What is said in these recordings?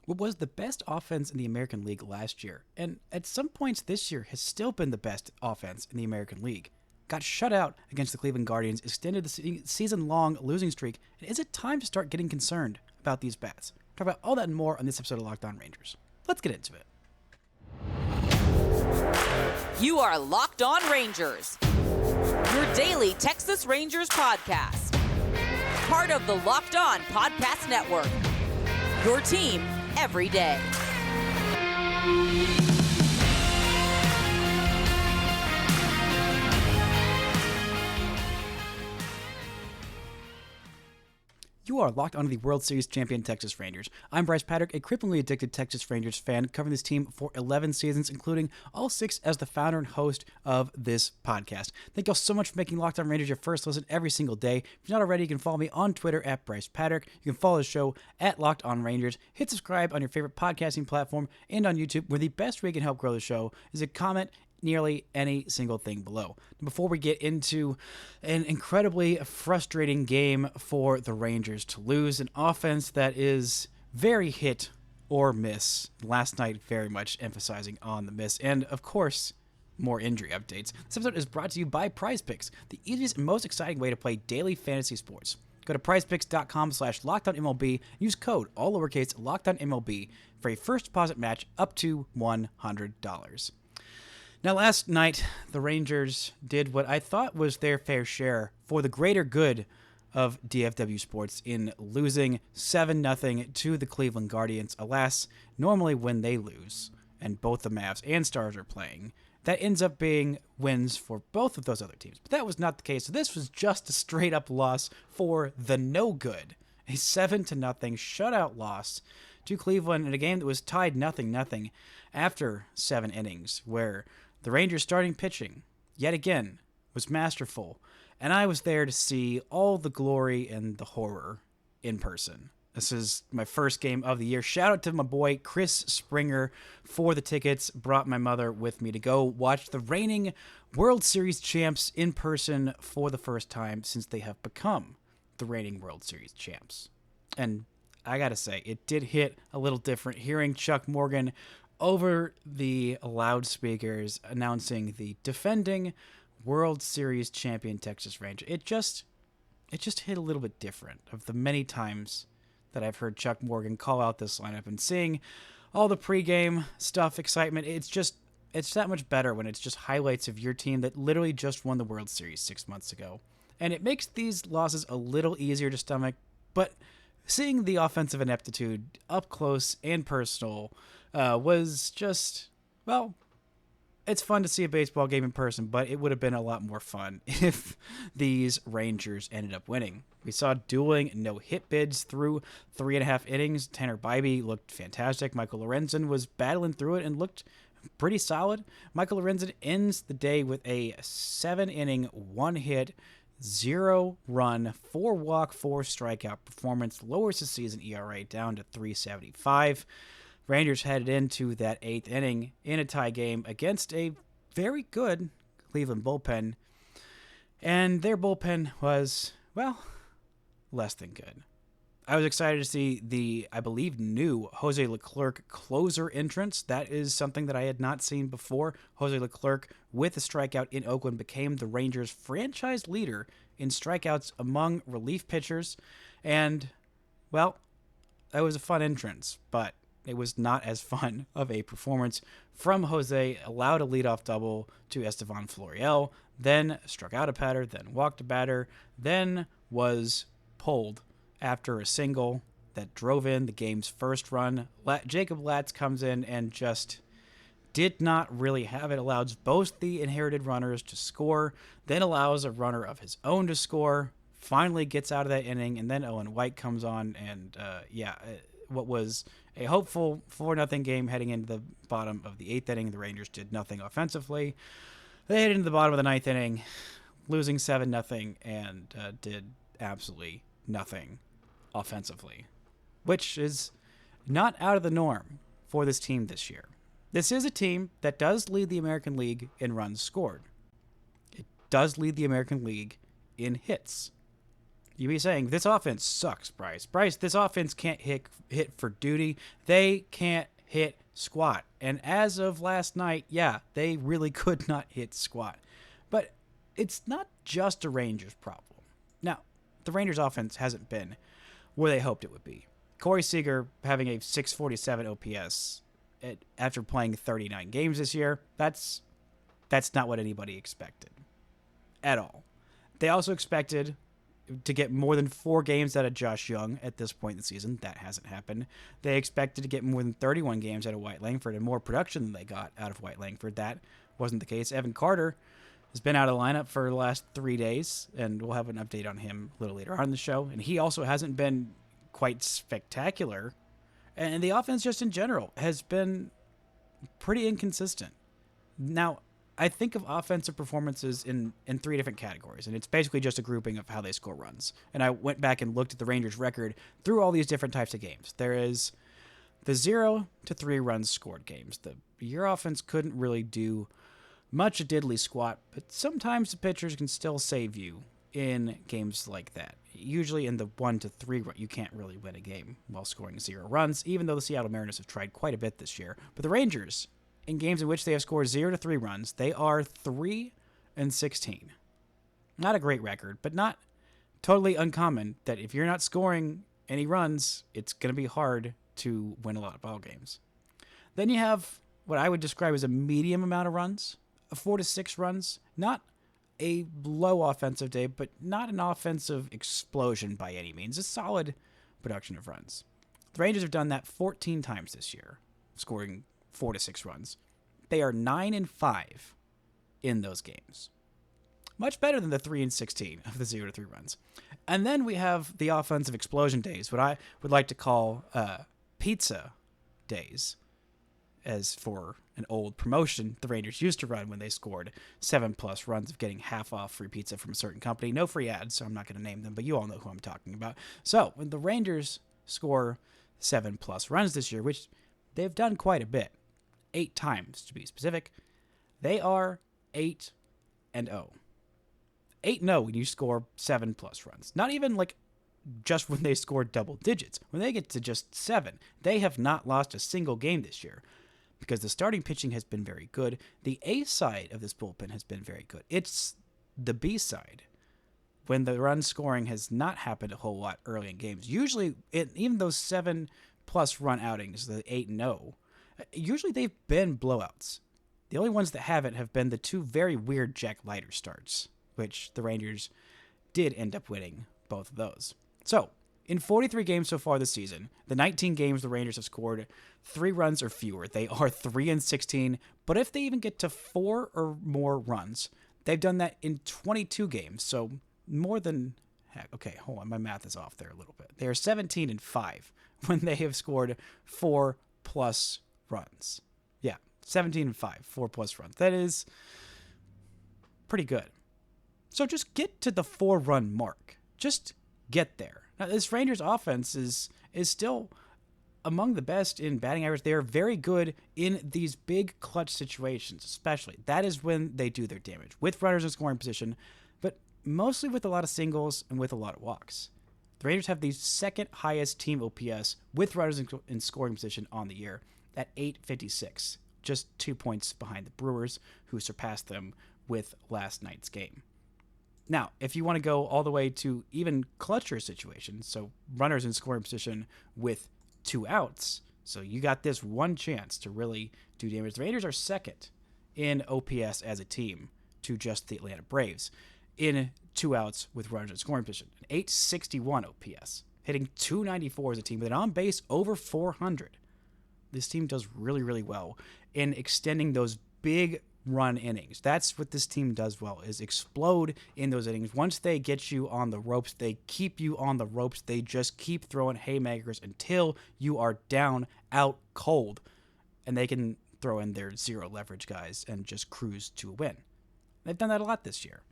what was the best offense in the American League last year, and at some points this year has still been the best offense in the American League. Got shut out against the Cleveland Guardians, extended the season-long losing streak, and is it time to start getting concerned about these bats? Talk about all that and more on this episode of Locked On Rangers. Let's get into it. You are Locked On Rangers, your daily Texas Rangers podcast. Part of the Locked On Podcast Network, your team every day. You are locked onto the World Series champion Texas Rangers. I'm Bryce Patrick, a cripplingly addicted Texas Rangers fan, covering this team for 11 seasons, including all 6 as the founder and host of this podcast. Thank you all so much for making Locked On Rangers your first listen every single day. If you're not already, you can follow me on Twitter at Bryce Patrick. You can follow the show at Locked On Rangers. Hit subscribe on your favorite podcasting platform and on YouTube, where the best way you can help grow the show is a comment nearly any single thing below. Before we get into an incredibly frustrating game for the Rangers to lose, an offense that is very hit or miss. Last night, very much emphasizing on the miss. And, of course, more injury updates. This episode is brought to you by PrizePicks, the easiest and most exciting way to play daily fantasy sports. Go to prizepicks.com/LockedOnMLB and use code, all lowercase, LockedOnMLB for a first deposit match up to $100. Now, last night, the Rangers did what I thought was their fair share for the greater good of DFW sports in losing 7-0 to the Cleveland Guardians. Alas, normally when they lose, and both the Mavs and Stars are playing, that ends up being wins for both of those other teams. But that was not the case. So this was just a straight-up loss for the no-good. A 7-0 shutout loss to Cleveland in a game that was tied 0-0 after 7 innings, where the Rangers' starting pitching, yet again, was masterful, and I was there to see all the glory and the horror in person. This is my first game of the year. Shout out to my boy Chris Springer for the tickets. Brought my mother with me to go watch the reigning World Series champs in person for the first time since they have become the reigning World Series champs. And I gotta say, it did hit a little different hearing Chuck Morgan over the loudspeakers announcing the defending World Series champion Texas Rangers. It just hit a little bit different of the many times that I've heard Chuck Morgan call out this lineup, and seeing all the pregame stuff, excitement. It's that much better when it's just highlights of your team that literally just won the World Series 6 months ago. And it makes these losses a little easier to stomach, but seeing the offensive ineptitude up close and personal was just, well, it's fun to see a baseball game in person, but it would have been a lot more fun if these Rangers ended up winning. We saw dueling no-hit bids through 3.5 innings. Tanner Bybee looked fantastic. Michael Lorenzen was battling through it and looked pretty solid. Michael Lorenzen ends the day with a 7-inning, 1-hit, 0-run, 4-walk, 4-strikeout performance, lowers the season ERA down to 3.75. Rangers headed into that 8th inning in a tie game against a very good Cleveland bullpen, and their bullpen was, well, less than good. I was excited to see the, I believe, new Jose Leclerc closer entrance. That is something that I had not seen before. Jose Leclerc, with a strikeout in Oakland, became the Rangers' franchise leader in strikeouts among relief pitchers. And, well, that was a fun entrance, but it was not as fun of a performance from Jose. Allowed a leadoff double to Estevan Florial, then struck out a batter, then walked a batter, then was pulled after a single that drove in the game's first run. Jacob Latz comes in and just did not really have it. Allows both the inherited runners to score, then allows a runner of his own to score, finally gets out of that inning, and then Owen White comes on, and what was a hopeful 4-0 game heading into the bottom of the 8th inning. The Rangers did nothing offensively. They headed into the bottom of the 9th inning, losing 7-0, and did absolutely nothing offensively, which is not out of the norm for this team this year. This is a team that does lead the American League in runs scored. It does lead the American League in hits. You be saying, this offense sucks, Bryce. Bryce, this offense can't hit for duty. They can't hit squat. And as of last night, yeah, they really could not hit squat. But it's not just a Rangers problem. Now, the Rangers offense hasn't been where they hoped it would be. Corey Seager having a 647 OPS after playing 39 games this year, that's not what anybody expected at all. They also expected to get more than 4 games out of Josh Young at this point in the season. That hasn't happened. They expected to get more than 31 games out of White Langford and more production than they got out of White Langford. That wasn't the case. Evan Carter has been out of the lineup for the last 3 days, and we'll have an update on him a little later on in the show. And he also hasn't been quite spectacular. And the offense just in general has been pretty inconsistent. Now, I think of offensive performances in 3 different categories, and it's basically just a grouping of how they score runs. And I went back and looked at the Rangers' record through all these different types of games. There is the 0 to 3 runs scored games. Your offense couldn't really do much a diddly squat, but sometimes the pitchers can still save you in games like that. Usually in the 1 to 3 run, you can't really win a game while scoring 0 runs, even though the Seattle Mariners have tried quite a bit this year. But the Rangers, in games in which they have scored 0 to 3 runs, they are 3-16. Not a great record, but not totally uncommon that if you're not scoring any runs, it's going to be hard to win a lot of ball games. Then you have what I would describe as a medium amount of runs, 4 to 6 runs. Not a low offensive day, but not an offensive explosion by any means. A solid production of runs. The Rangers have done that 14 times this year, scoring 4 to 6 runs. They are 9-5 in those games. Much better than the 3-16 of the 0 to 3 runs. And then we have the offensive explosion days, what I would like to call pizza days, as for an old promotion the Rangers used to run when they scored 7+ runs of getting half off free pizza from a certain company. No free ads, so I'm not going to name them, but you all know who I'm talking about. So when the Rangers score 7+ runs this year, which they've done quite a bit, 8 times to be specific, they are 8-0. 8-0 when you score 7+ runs. Not even like just when they score double digits. When they get to just 7, they have not lost a single game this year because the starting pitching has been very good. The A side of this bullpen has been very good. It's the B side when the run scoring has not happened a whole lot early in games. Usually, even those 7+ run outings, the 8-0, usually they've been blowouts. The only ones that haven't have been the 2 very weird Jack Leiter starts, which the Rangers did end up winning both of those. So, in 43 games so far this season, the 19 games the Rangers have scored 3 runs or fewer. They are 3-16, but if they even get to 4 or more runs, they've done that in 22 games, so more than... Okay, hold on, my math is off there a little bit. They are 17-5 when they have scored 4+ runs. Yeah, 17-5, 4+ runs. That is pretty good. So just get to the 4-run mark. Just get there. Now, this Rangers offense is still among the best in batting average. They are very good in these big clutch situations, especially. That is when they do their damage, with runners in scoring position, but mostly with a lot of singles and with a lot of walks. The Rangers have the second highest team OPS with runners in scoring position on the year at 856, just 2 points behind the Brewers, who surpassed them with last night's game. Now, if you want to go all the way to even clutcher situations, so runners in scoring position with 2 outs, so you got this one chance to really do damage. The Rangers are second in OPS as a team to just the Atlanta Braves in 2 outs with runners in scoring position. An 861 OPS, hitting 294 as a team with an on-base over 400. This team does really, really well in extending those big run innings. That's what this team does well, is explode in those innings. Once they get you on the ropes, they keep you on the ropes. They just keep throwing haymakers until you are down, out cold, and they can throw in their 0 leverage guys and just cruise to a win. They've done that a lot this year.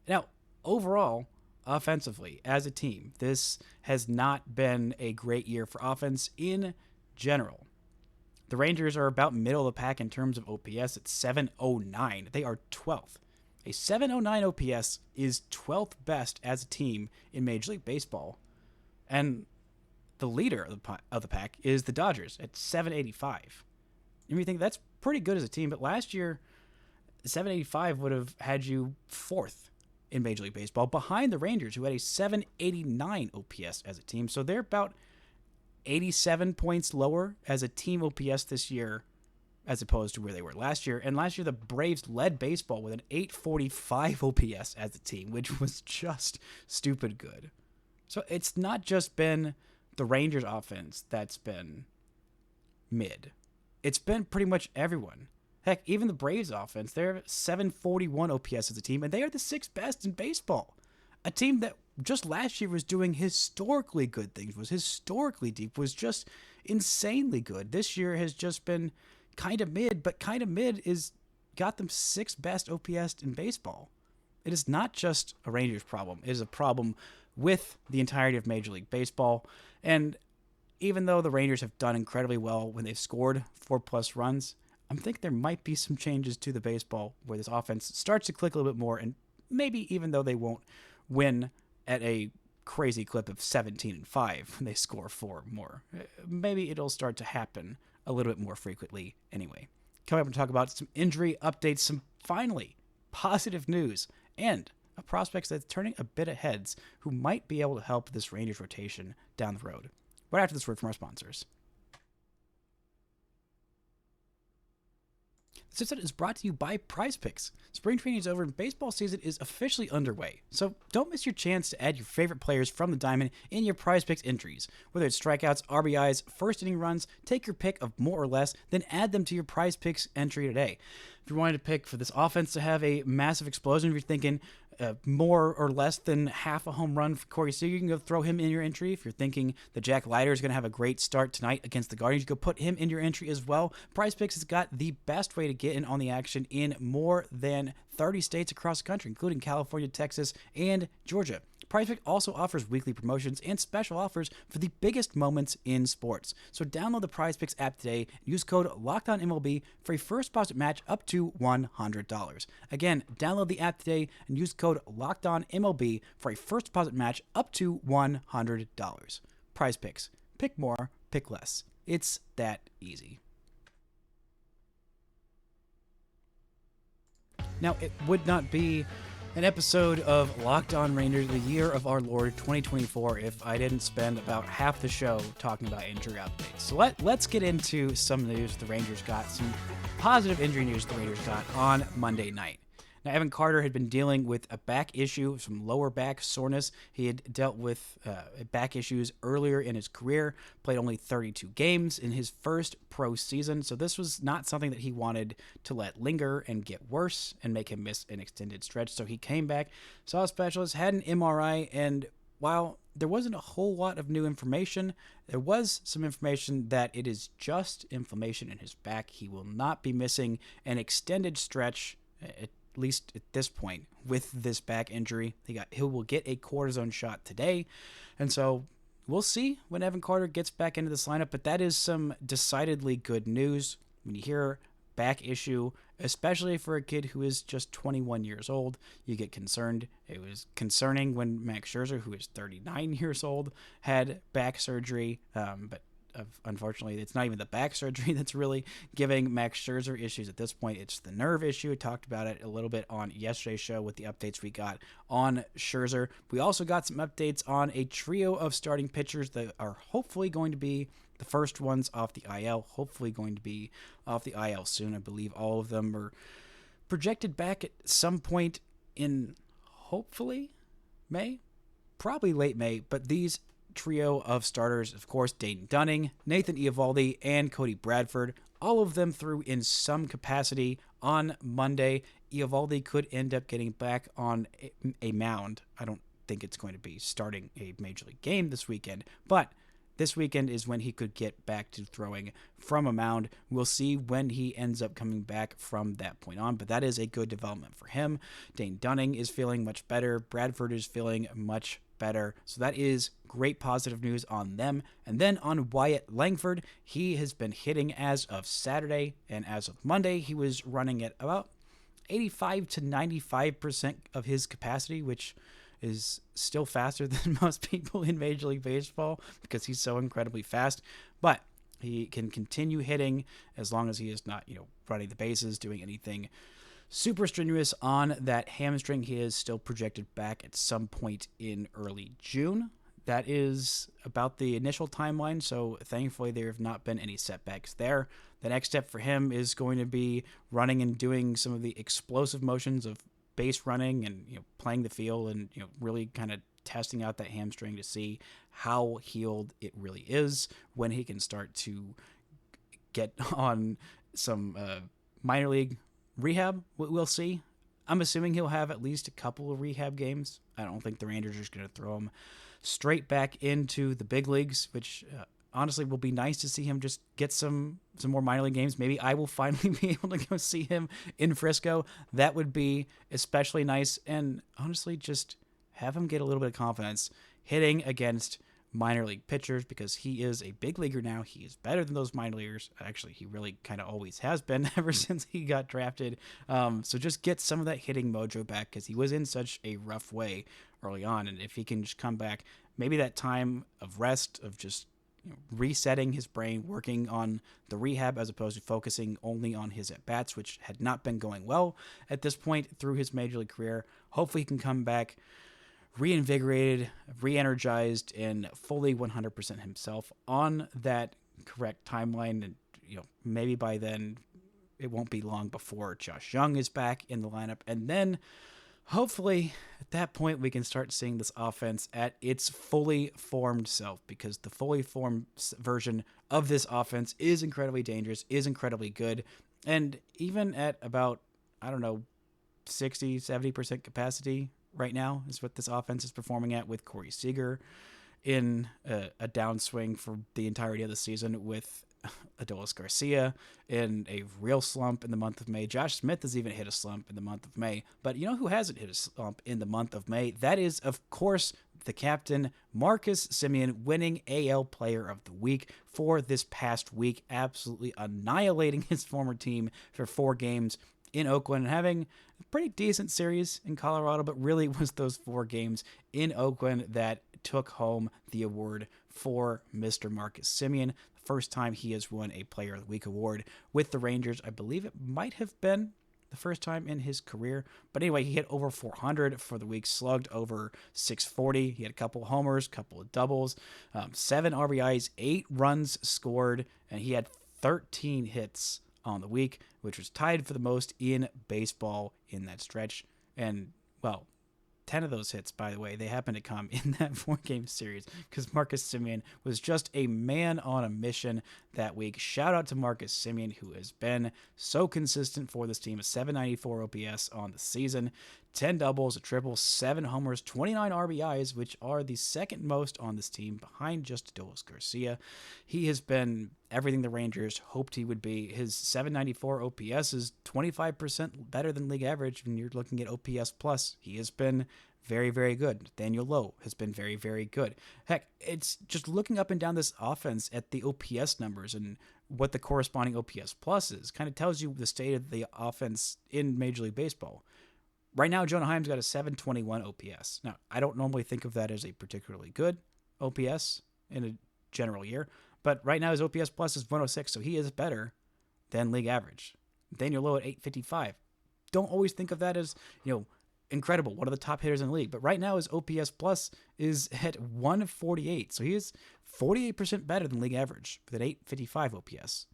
Now, overall, offensively, as a team, this has not been a great year for offense in general. The Rangers are about middle of the pack in terms of OPS at 709. They are 12th A 709 OPS is 12th best as a team in Major League Baseball. And the leader of the pack is the Dodgers at 785. And you think that's pretty good as a team, but last year, 785 would have had you 4th in Major League Baseball, behind the Rangers, who had a 789 OPS as a team. So they're about 87 points lower as a team OPS this year as opposed to where they were last year. And last year, the Braves led baseball with an 845 OPS as a team, which was just stupid good. So it's not just been the Rangers offense that's been mid. It's been pretty much everyone. Heck, even the Braves offense, they're 741 OPS as a team, and they are the 6th best in baseball. A team that just last year was doing historically good things, was historically deep, was just insanely good. This year has just been kind of mid, but kind of mid is got them 6th best OPS in baseball. It is not just a Rangers problem. It is a problem with the entirety of Major League Baseball. And even though the Rangers have done incredibly well when they've scored 4+ runs, I think there might be some changes to the baseball where this offense starts to click a little bit more, and maybe even though they won't win at a crazy clip of 17-5 when they score 4 more, maybe it'll start to happen a little bit more frequently anyway. Coming up and talk about some injury updates, some finally positive news, and a prospect that's turning a bit of heads who might be able to help this Rangers rotation down the road. Right after this word from our sponsors. This episode is brought to you by PrizePicks. Spring training is over and baseball season is officially underway. So don't miss your chance to add your favorite players from the diamond in your PrizePicks entries. Whether it's strikeouts, RBIs, first inning runs, take your pick of more or less, then add them to your PrizePicks entry today. If you're wanting to pick for this offense to have a massive explosion, if you're thinking more or less than half a home run for Corey Seager, you can go throw him in your entry. If you're thinking that Jack Leiter is going to have a great start tonight against the Guardians, you can put him in your entry as well. PrizePicks has got the best way to get in on the action in more than 30 states across the country, including California, Texas, and Georgia. PrizePicks also offers weekly promotions and special offers for the biggest moments in sports. So download the PrizePicks app today and use code LOCKEDONMLB for a first deposit match up to $100. Again, download the app today and use code LOCKEDONMLB for a first deposit match up to $100. PrizePicks. Pick more, pick less. It's that easy. Now, it would not be an episode of Locked On Rangers, the year of our Lord 2024, if I didn't spend about half the show talking about injury updates. So let's get into some news the Rangers got, some positive injury news the Rangers got on Monday night. Now, Evan Carter had been dealing with a back issue, some lower back soreness. He had dealt with back issues earlier in his career, played only 32 games in his first pro season, so this was not something that he wanted to let linger and get worse and make him miss an extended stretch. So he came back, saw a specialist, had an MRI, and while there wasn't a whole lot of new information, there was some information that it is just inflammation in his back. He will not be missing an extended stretch, at least at this point, with this back injury. He will get a cortisone shot today, and so we'll see when Evan Carter gets back into this lineup, but that is some decidedly good news. When you hear back issue, especially for a kid who is just 21 years old, you get concerned. It was concerning when Max Scherzer, who is 39 years old, had back surgery, but unfortunately, it's not even the back surgery that's really giving Max Scherzer issues at this point. It's the nerve issue. We talked about it a little bit on yesterday's show with the updates we got on Scherzer. We also got some updates on a trio of starting pitchers that are hopefully going to be the first ones off the IL, hopefully going to be off the IL soon. I believe all of them are projected back at some point in hopefully May, probably late May, but these trio of starters, of course, Dayton Dunning, Nathan Eovaldi, and Cody Bradford, all of them threw in some capacity on Monday. Eovaldi could end up getting back on a mound. I don't think it's going to be starting a major league game this weekend, but this weekend is when he could get back to throwing from a mound. We'll see when he ends up coming back from that point on, but that is a good development for him. Dane Dunning is feeling much better. Bradford is feeling much better. So that is great positive news on them. And then on Wyatt Langford, he has been hitting as of Saturday, and as of Monday, he was running at about 85 to 95% of his capacity, which is still faster than most people in Major League Baseball because he's so incredibly fast. But he can continue hitting as long as he is not, running the bases, doing anything super strenuous on that hamstring. He is still projected back at some point in early June. That is about the initial timeline, so thankfully there have not been any setbacks there. The next step for him is going to be running and doing some of the explosive motions of base running and playing the field and really kind of testing out that hamstring to see how healed it really is, when he can start to get on some minor league rehab. We'll see. I'm assuming he'll have at least a couple of rehab games. I don't think the Rangers are just going to throw him straight back into the big leagues, which honestly will be nice to see him just get some more minor league games. Maybe I will finally be able to go see him in Frisco. That would be especially nice. And honestly, just have him get a little bit of confidence hitting against minor league pitchers, because he is a big leaguer now. He is better than those minor leaguers. Actually, he really kind of always has been ever since he got drafted. So just get some of that hitting mojo back, because he was in such a rough way early on. And if he can just come back, maybe that time of rest, of just resetting his brain, working on the rehab as opposed to focusing only on his at-bats, which had not been going well at this point through his major league career. Hopefully he can come back reinvigorated, re-energized, and fully 100% himself on that correct timeline. And maybe by then it won't be long before Josh Jung is back in the lineup, and then hopefully at that point we can start seeing this offense at its fully formed self, because the fully formed version of this offense is incredibly dangerous, is incredibly good. And even at about 60-70% capacity right now is what this offense is performing at, with Corey Seager in a downswing for the entirety of the season, with Adolis Garcia in a real slump in the month of May. Josh Smith has even hit a slump in the month of May. But who hasn't hit a slump in the month of May? That is, of course, the captain, Marcus Semien, winning AL Player of the Week for this past week, absolutely annihilating his former team for 4 games in Oakland, and having a pretty decent series in Colorado, but really was those 4 games in Oakland that took home the award for Mr. Marcus Semien. The first time he has won a Player of the Week award with the Rangers. I believe it might have been the first time in his career. But anyway, he hit over 400 for the week, slugged over 640. He had a couple of homers, couple of doubles, 7 RBIs, 8 runs scored, and he had 13 hits on the week, which was tied for the most in baseball in that stretch. And, 10 of those hits, by the way, they happened to come in that 4-game series, because Marcus Semien was just a man on a mission that week. Shout out to Marcus Semien, who has been so consistent for this team. A 794 OPS on the season, 10 doubles, a triple, 7 homers, 29 RBIs, which are the second most on this team behind just Adolis Garcia. He has been everything the Rangers hoped he would be. His 794 OPS is 25% better than league average when you're looking at OPS plus. He has been very, very good. Daniel Lowe has been very, very good. Heck, it's just looking up and down this offense at the OPS numbers and what the corresponding OPS plus is, kind of tells you the state of the offense in Major League Baseball. Right now, Jonah Heim's got a 721 OPS. Now, I don't normally think of that as a particularly good OPS in a general year, but right now his OPS plus is 106, so he is better than league average. Daniel Lowe at 855. Don't always think of that as, incredible, one of the top hitters in the league, but right now his OPS plus is at 148, so he is 48% better than league average with an 855 OPS.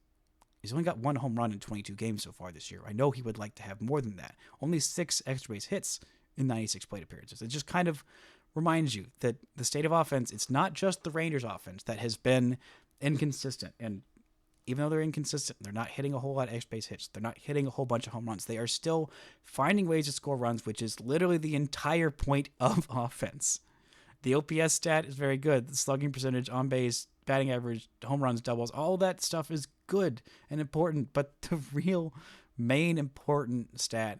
He's only got 1 home run in 22 games so far this year. I know he would like to have more than that. Only 6 extra base hits in 96 plate appearances. It just kind of reminds you that the state of offense, it's not just the Rangers offense that has been inconsistent. And even though they're inconsistent, they're not hitting a whole lot of extra base hits. They're not hitting a whole bunch of home runs. They are still finding ways to score runs, which is literally the entire point of offense. The OPS stat is very good. The slugging percentage, on base, batting average, home runs, doubles, all that stuff is good and important. But the real main important stat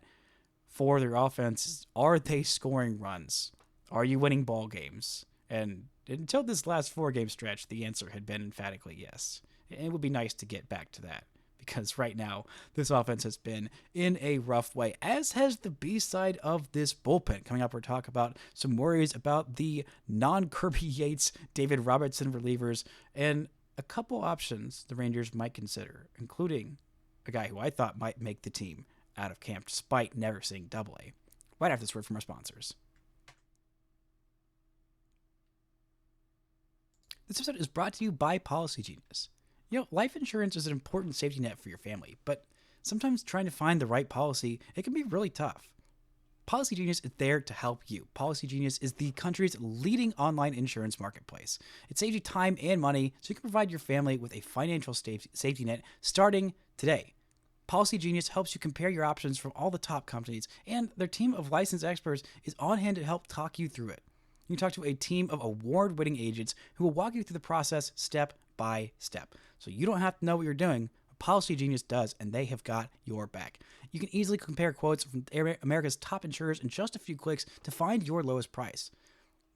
for their offense is, are they scoring runs? Are you winning ball games? And until this last 4-game stretch, the answer had been emphatically yes. It would be nice to get back to that, because right now this offense has been in a rough way, as has the B side of this bullpen. Coming up, we'll talk about some worries about the non-Kirby Yates, David Robertson relievers, and a couple options the Rangers might consider, including a guy who I thought might make the team out of camp despite never seeing Double-A. Right after this word from our sponsors. This episode is brought to you by Policygenius. You know, life insurance is an important safety net for your family, but sometimes trying to find the right policy, it can be really tough. Policygenius is there to help you. Policygenius is the country's leading online insurance marketplace. It saves you time and money so you can provide your family with a financial safety net starting today. Policygenius helps you compare your options from all the top companies, and their team of licensed experts is on hand to help talk you through it. You can talk to a team of award-winning agents who will walk you through the process step by step. So you don't have to know what you're doing, but Policygenius does, and they have got your back. You can easily compare quotes from America's top insurers in just a few clicks to find your lowest price.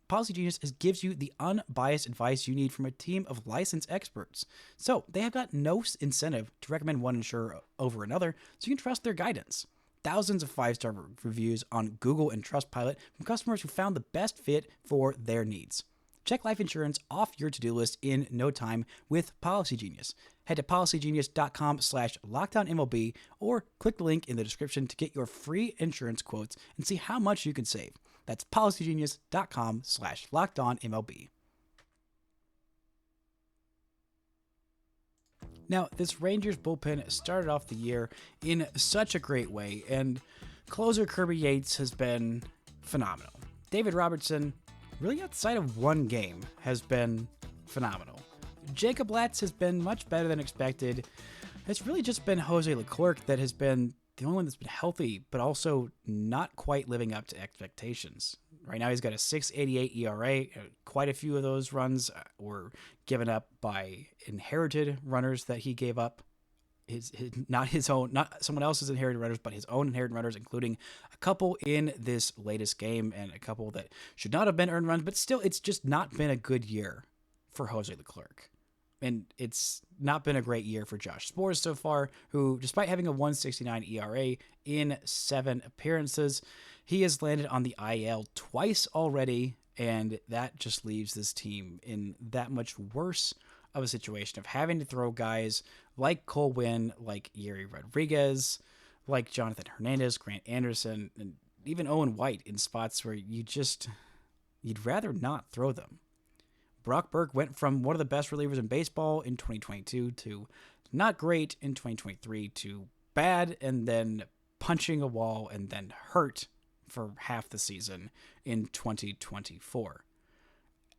Policygenius gives you the unbiased advice you need from a team of licensed experts. So they have got no incentive to recommend one insurer over another, so you can trust their guidance. Thousands of 5-star reviews on Google and Trustpilot from customers who found the best fit for their needs. Check life insurance off your to-do list in no time with Policygenius. Head to policygenius.com/lockdownmlb or click the link in the description to get your free insurance quotes and see how much you can save. That's policygenius.com/lockdownmlb. Now, this Rangers bullpen started off the year in such a great way, and closer Kirby Yates has been phenomenal. David Robertson, really outside of one game, has been phenomenal. Jacob Latz has been much better than expected. It's really just been Jose Leclerc that has been the only one that's been healthy, but also not quite living up to expectations. Right now he's got a 6.88 ERA. Quite a few of those runs were given up by inherited runners that he gave up. Not his own, not someone else's inherited runners, but his own inherited runners, including a couple in this latest game and a couple that should not have been earned runs, but still, it's just not been a good year for Jose Leclerc. And it's not been a great year for Josh Spores so far, who, despite having a 1.69 ERA in 7 appearances, he has landed on the IL twice already, and that just leaves this team in that much worse of a situation of having to throw guys like Cole Winn, like Yuri Rodriguez, like Jonathan Hernandez, Grant Anderson, and even Owen White in spots where you'd rather not throw them. Brock Burke went from one of the best relievers in baseball in 2022 to not great in 2023 to bad and then punching a wall and then hurt for half the season in 2024.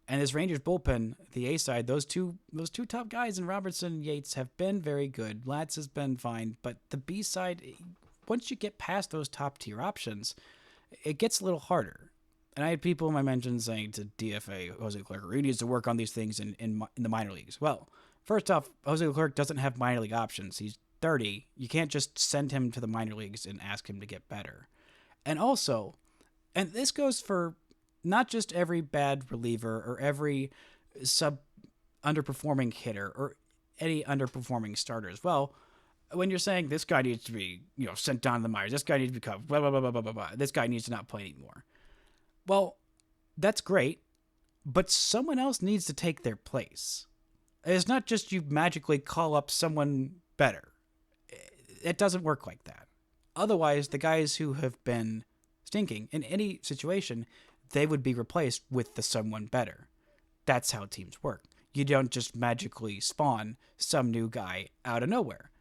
And this Rangers bullpen, the A side, those two top guys in Robertson and Yates have been very good. Latz has been fine, but the B side, once you get past those top tier options, it gets a little harder. And I had people in my mentions saying to DFA Jose Leclerc, he needs to work on these things in the minor leagues. Well, first off, Jose Leclerc doesn't have minor league options. He's 30. You can't just send him to the minor leagues and ask him to get better. And also, and this goes for not just every bad reliever or every underperforming hitter or any underperforming starter as well. When you're saying this guy needs to be, sent down to the minors, this guy needs to be cut, blah, blah, blah, blah, blah, blah, blah. This guy needs to not play anymore. Well, that's great, but someone else needs to take their place. It's not just you magically call up someone better. It doesn't work like that. Otherwise, the guys who have been stinking in any situation, they would be replaced with the someone better. That's how teams work. You don't just magically spawn some new guy out of nowhere.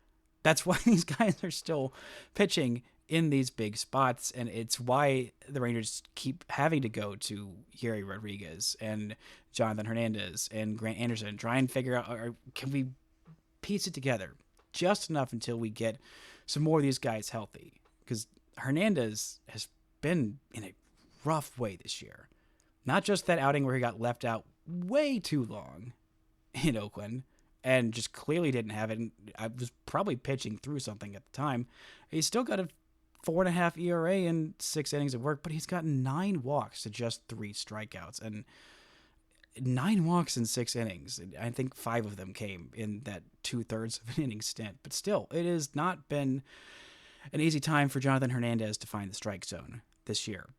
That's why these guys are still pitching in these big spots, and it's why the Rangers keep having to go to Yuri Rodriguez and Jonathan Hernandez and Grant Anderson, try and figure out, can we piece it together just enough until we get some more of these guys healthy? Because Hernandez has been in a rough way this year. Not just that outing where he got left out way too long in Oakland and just clearly didn't have it. And I was probably pitching through something at the time. He's still got a 4.5 ERA in 6 innings of work, but he's got 9 walks to just 3 strikeouts. And 9 walks in 6 innings. I think 5 of them came in that 2/3 of an inning stint. But still, it has not been an easy time for Jonathan Hernandez to find the strike zone this year.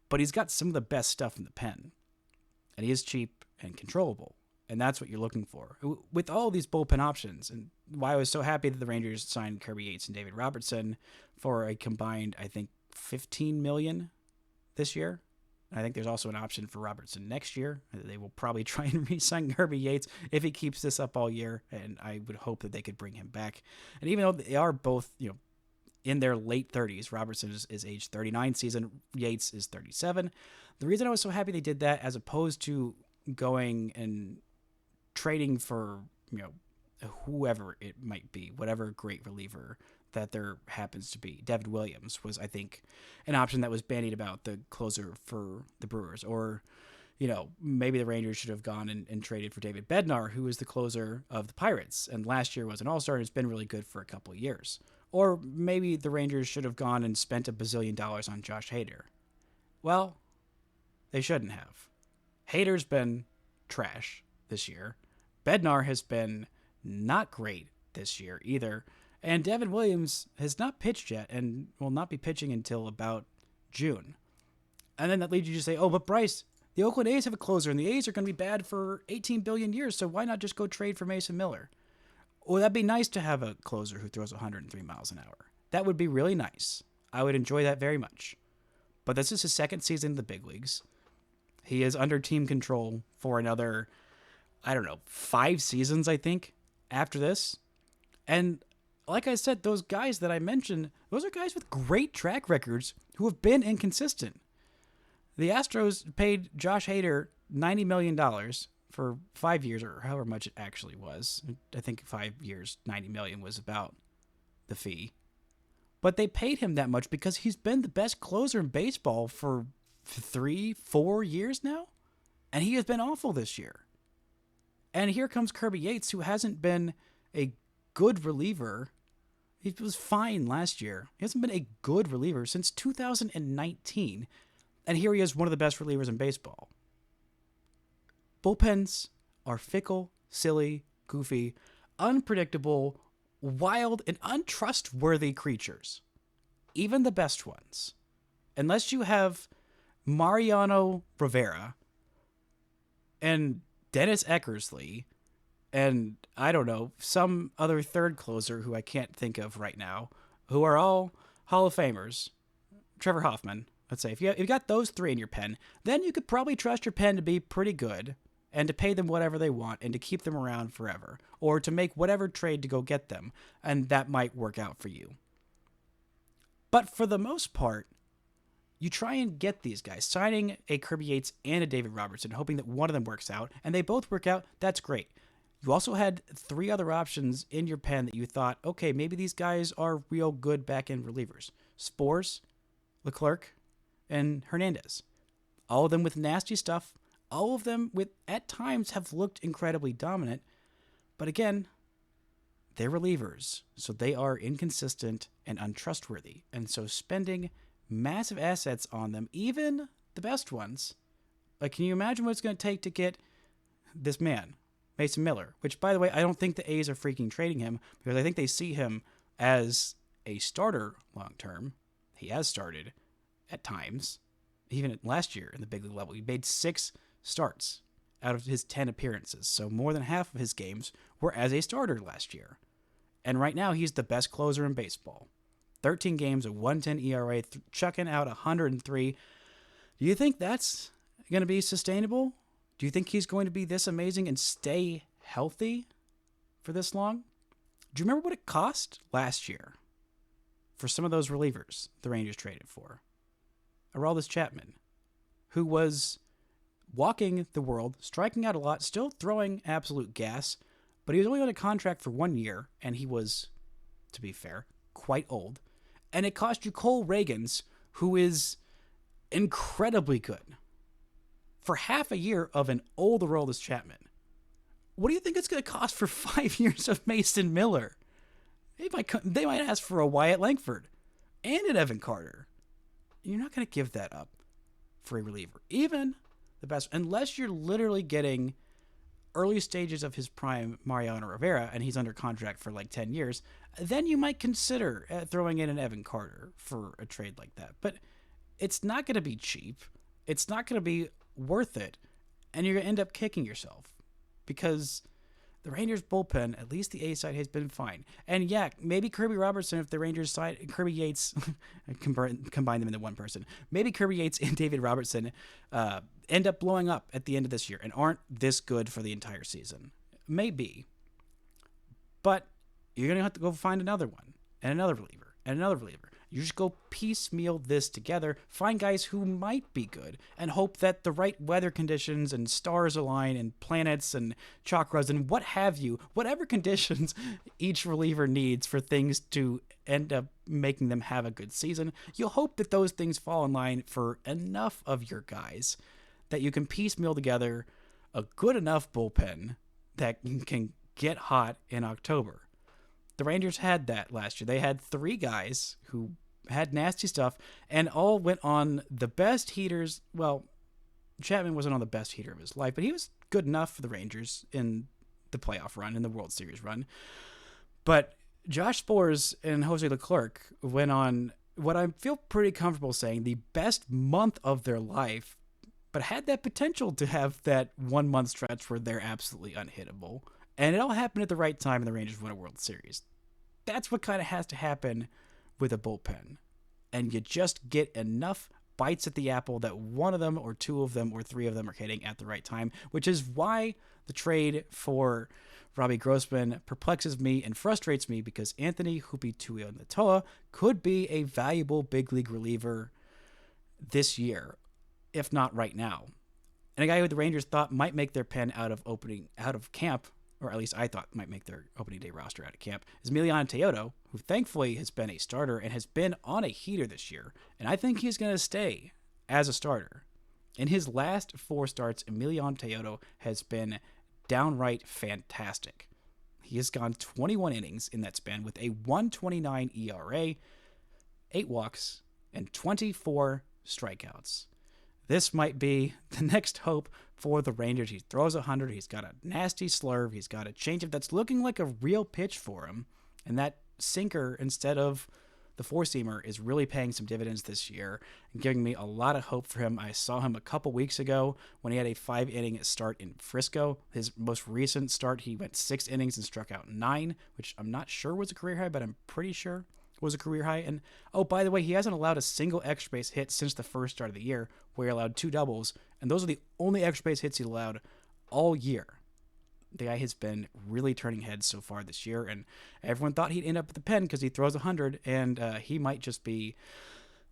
But he's got some of the best stuff in the pen. And he is cheap and controllable. And that's what you're looking for. With all these bullpen options, and why I was so happy that the Rangers signed Kirby Yates and David Robertson for a combined, I think, $15 million this year. I think there's also an option for Robertson next year. They will probably try and re-sign Kirby Yates if he keeps this up all year, and I would hope that they could bring him back. And even though they are both, in their late 30s, Robertson is age 39 season, Yates is 37. The reason I was so happy they did that, as opposed to going and trading for, whoever it might be, whatever great reliever that there happens to be. Devin Williams was, I think, an option that was bandied about, the closer for the Brewers. Or, maybe the Rangers should have gone and traded for David Bednar, who is the closer of the Pirates, and last year was an all-star and has been really good for a couple of years. Or maybe the Rangers should have gone and spent $1 bazillion on Josh Hader. Well, they shouldn't have. Hader's been trash this year. Bednar has been not great this year either. And Devin Williams has not pitched yet and will not be pitching until about June. And then that leads you to say, oh, but Bryce, the Oakland A's have a closer and the A's are going to be bad for 18 billion years, so why not just go trade for Mason Miller? Well, that'd be nice to have a closer who throws 103 miles an hour. That would be really nice. I would enjoy that very much. But this is his second season in the big leagues. He is under team control for another, 5 seasons, I think, after this. And like I said, those guys that I mentioned, those are guys with great track records who have been inconsistent. The Astros paid Josh Hader $90 million for 5 years, or however much it actually was. I think 5 years, $90 million was about the fee. But they paid him that much because he's been the best closer in baseball for 3-4 years now. And he has been awful this year. And here comes Kirby Yates, who hasn't been a good reliever. He was fine last year. He hasn't been a good reliever since 2019. And here he is, one of the best relievers in baseball. Bullpens are fickle, silly, goofy, unpredictable, wild, and untrustworthy creatures. Even the best ones. Unless you have Mariano Rivera and Dennis Eckersley and, some other third closer who I can't think of right now, who are all Hall of Famers. Trevor Hoffman, let's say. If you got those 3 in your pen, then you could probably trust your pen to be pretty good and to pay them whatever they want and to keep them around forever, or to make whatever trade to go get them, and that might work out for you. But for the most part, you try and get these guys, signing a Kirby Yates and a David Robertson, hoping that one of them works out, and they both work out, that's great. You also had 3 other options in your pen that you thought, okay, maybe these guys are real good back-end relievers. Spores, Leclerc, and Hernandez. All of them with nasty stuff. All of them at times have looked incredibly dominant. But again, they're relievers, so they are inconsistent and untrustworthy. And so spending massive assets on them, even the best ones, can you imagine what it's going to take to get this man, Mason Miller? Which, by the way, I don't think the A's are freaking trading him, because I think they see him as a starter long term. He has started at times, even last year in the big league level. He made 6 starts out of his 10 appearances, so more than half of his games were as a starter last year. And right now, he's the best closer in baseball. 13 games, a 1.10 ERA, chucking out 103. Do you think that's going to be sustainable? Do you think he's going to be this amazing and stay healthy for this long? Do you remember what it cost last year for some of those relievers the Rangers traded for? Aroldis Chapman, who was walking the world, striking out a lot, still throwing absolute gas, but he was only on a contract for 1 year, and he was, to be fair, quite old. And it cost you Cole Reagans, who is incredibly good, for half a year of an old Aroldis Chapman. What do you think it's going to cost for 5 years of Mason Miller? They might ask for a Wyatt Langford and an Evan Carter. You're not going to give that up for a reliever. Even the best, unless you're literally getting early stages of his prime Mariano Rivera and he's under contract for like 10 years, then you might consider throwing in an Evan Carter for a trade like that. But it's not going to be cheap. It's not going to be worth it. And you're going to end up kicking yourself because the Rangers bullpen, at least the A side, has been fine. And yeah, maybe Kirby Robertson, if the Rangers side, Kirby Yates, combine them into one person. Maybe Kirby Yates and David Robertson end up blowing up at the end of this year and aren't this good for the entire season. Maybe. But you're going to have to go find another one and another reliever and another reliever. You just go piecemeal this together, find guys who might be good, and hope that the right weather conditions and stars align and planets and chakras and what have you, whatever conditions each reliever needs for things to end up making them have a good season, you'll hope that those things fall in line for enough of your guys that you can piecemeal together a good enough bullpen that can get hot in October. The Rangers had that last year. They had 3 guys who had nasty stuff and all went on the best heaters. Well, Chapman wasn't on the best heater of his life, but he was good enough for the Rangers in the playoff run, in the World Series run. But Josh Sborz and Jose Leclerc went on what I feel pretty comfortable saying the best month of their life, but had that potential to have that 1 month stretch where they're absolutely unhittable. And it all happened at the right time and the Rangers won a World Series. That's what kind of has to happen with a bullpen. And you just get enough bites at the apple that one of them or 2 of them or 3 of them are hitting at the right time, which is why the trade for Robbie Grossman perplexes me and frustrates me, because Anthony Hupi Tuianotoa could be a valuable big league reliever this year, if not right now. And a guy who the Rangers thought might make their pen out of camp, or at least I thought might make their opening day roster out of camp, is Emiliano Teodo, who thankfully has been a starter and has been on a heater this year. And I think he's going to stay as a starter. In his last 4 starts, Emiliano Teodo has been downright fantastic. He has gone 21 innings in that span with a 1.29 ERA, 8 walks, and 24 strikeouts. This might be the next hope for the Rangers. He throws 100. He's got a nasty slurve. He's got a changeup that's looking like a real pitch for him. And that sinker, instead of the 4-seamer, is really paying some dividends this year and giving me a lot of hope for him. I saw him a couple weeks ago when he had a 5-inning start in Frisco. His most recent start, he went 6 innings and struck out 9, which I'm not sure was a career high, but I'm pretty sure was a career high. And oh, by the way, he hasn't allowed a single extra base hit since the first start of the year, where he allowed 2 doubles, and those are the only extra base hits he allowed all year. The guy has been really turning heads so far this year, and everyone thought he'd end up at the pen because he throws 100, and he might just be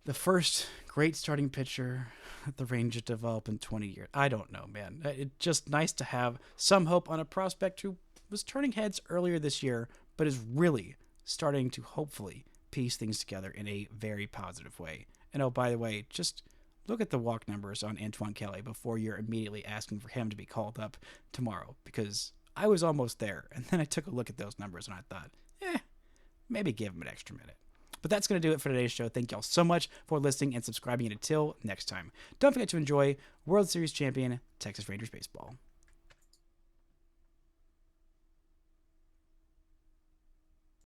the first great starting pitcher that the Rangers develop in 20 years. I don't know, man. It's just nice to have some hope on a prospect who was turning heads earlier this year, but is really starting to hopefully piece things together in a very positive way. And oh, by the way, just look at the walk numbers on Antoine Kelly before you're immediately asking for him to be called up tomorrow, because I was almost there. And then I took a look at those numbers and I thought, maybe give him an extra minute. But that's going to do it for today's show. Thank y'all so much for listening and subscribing. And until next time, don't forget to enjoy World Series champion Texas Rangers baseball.